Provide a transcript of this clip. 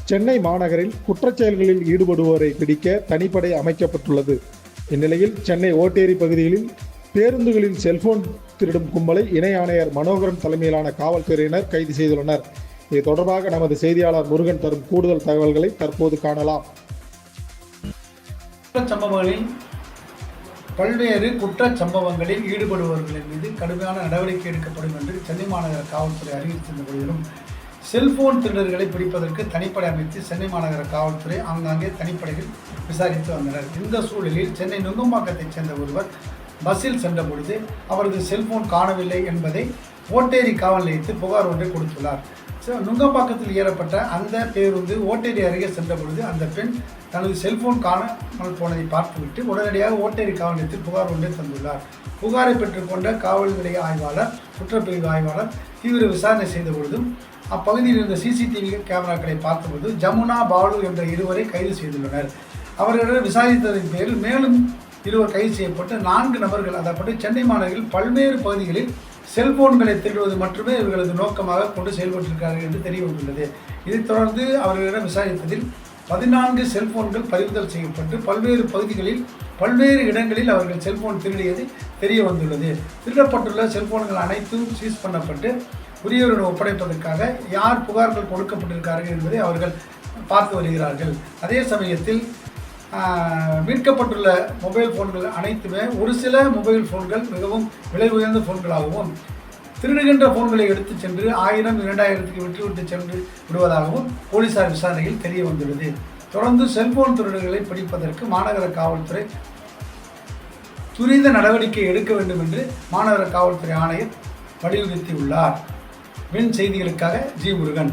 சென்னை மாநகரில் குற்றச்செயல்களில் ஈடுபடுவோரை பிடிக்க தனிப்படை அமைக்கப்பட்டுள்ளது. இந்நிலையில் சென்னை ஓட்டேரி பகுதிகளில் பேருந்துகளில் செல்போன் திருடும் கும்பலை இணை ஆணையர் மனோகரன் தலைமையிலான காவல்துறையினர் கைது செய்துள்ளனர். இது தொடர்பாக நமது செய்தியாளர் முருகன் தரும் கூடுதல் தகவல்களை தற்போது காணலாம். பல்வேறு குற்றச் சம்பவங்களில் ஈடுபடுபவர்களின் மீது கடுமையான நடவடிக்கை எடுக்கப்படும் என்று சென்னை மாநகர காவல்துறை அறிவித்திருந்த போதிலும் செல்போன் திருடர்களை பிடிப்பதற்கு தனிப்படை அமைத்து சென்னை மாநகர காவல்துறை ஆங்காங்கே தனிப்படையில் விசாரித்து வந்தனர். இந்த சூழலில் சென்னை நுங்கம்பாக்கத்தைச் சேர்ந்த ஒருவர் பஸ்ஸில் சென்ற பொழுது அவரது செல்போன் காணவில்லை என்பதை ஓட்டேரி காவல் நிலையத்தில் புகார் ஒன்றை கொடுத்துள்ளார். நுங்கம்பாக்கத்தில் ஏறப்பட்ட அந்த பேருந்து ஓட்டேரி அருகே சென்ற பொழுது அந்த பெண் தனது செல்போன் காணாமல் போனதை பார்த்துவிட்டு உடனடியாக ஓட்டேரி காவல் நிலையத்தில் புகார் ஒன்றை தந்துள்ளார். புகாரை பெற்றுக்கொண்ட காவல் நிலைய ஆய்வாளர், குற்றப்பிரிவு ஆய்வாளர் தீவிர விசாரணை செய்த பொழுதும் அப்பகுதியில் இருந்த சிசிடிவி கேமராக்களை பார்த்தபோது ஜமுனா, பாலு என்ற இருவரை கைது செய்துள்ளனர். அவர்களிடம் விசாரித்ததன் பேரில் மேலும் இருவர் கைது செய்யப்பட்டு 4 நபர்கள், அதாவது சென்னை மாநகரில் பல்வேறு பகுதிகளில் செல்போன்களை திருடுவது மட்டுமே இவர்களது நோக்கமாக கொண்டு செயல்பட்டிருக்கிறார்கள் என்று தெரிய வந்துள்ளது. இதைத் தொடர்ந்து அவர்களிடம் விசாரித்ததில் 14 செல்போன்கள் பறிமுதல் செய்யப்பட்டு பல்வேறு பகுதிகளில் பல்வேறு இடங்களில் அவர்கள் செல்போன் திருடியது தெரிய வந்துள்ளது. திருடப்பட்டுள்ள செல்போன்கள் அனைத்தும் சீஸ் பண்ணப்பட்டு உரியவரிடம் ஒப்படைப்பதற்காக யார் புகார்கள் கொடுக்கப்பட்டிருக்கிறார்கள் என்பதை அவர்கள் பார்த்து வருகிறார்கள். அதே சமயத்தில் மீட்கப்பட்டுள்ள மொபைல் ஃபோன்கள் அனைத்துமே ஒரு சில மொபைல் ஃபோன்கள் மிகவும் விலை உயர்ந்த ஃபோன்களாகவும் திருடுகின்ற ஃபோன்களை எடுத்து சென்று 1000, 2000க்கு விட்டுவிட்டு சென்று விடுவதாகவும் போலீசார் விசாரணையில் தெரிய வந்துள்ளது. தொடர்ந்து செல்போன் திருடர்களை பிடிப்பதற்கு மாநகர காவல்துறை துரித நடவடிக்கை எடுக்க வேண்டும் என்று மாநகர காவல்துறை ஆணையர் வலியுறுத்தியுள்ளார். செய்திகளுக்காக ஜி. முருகன்.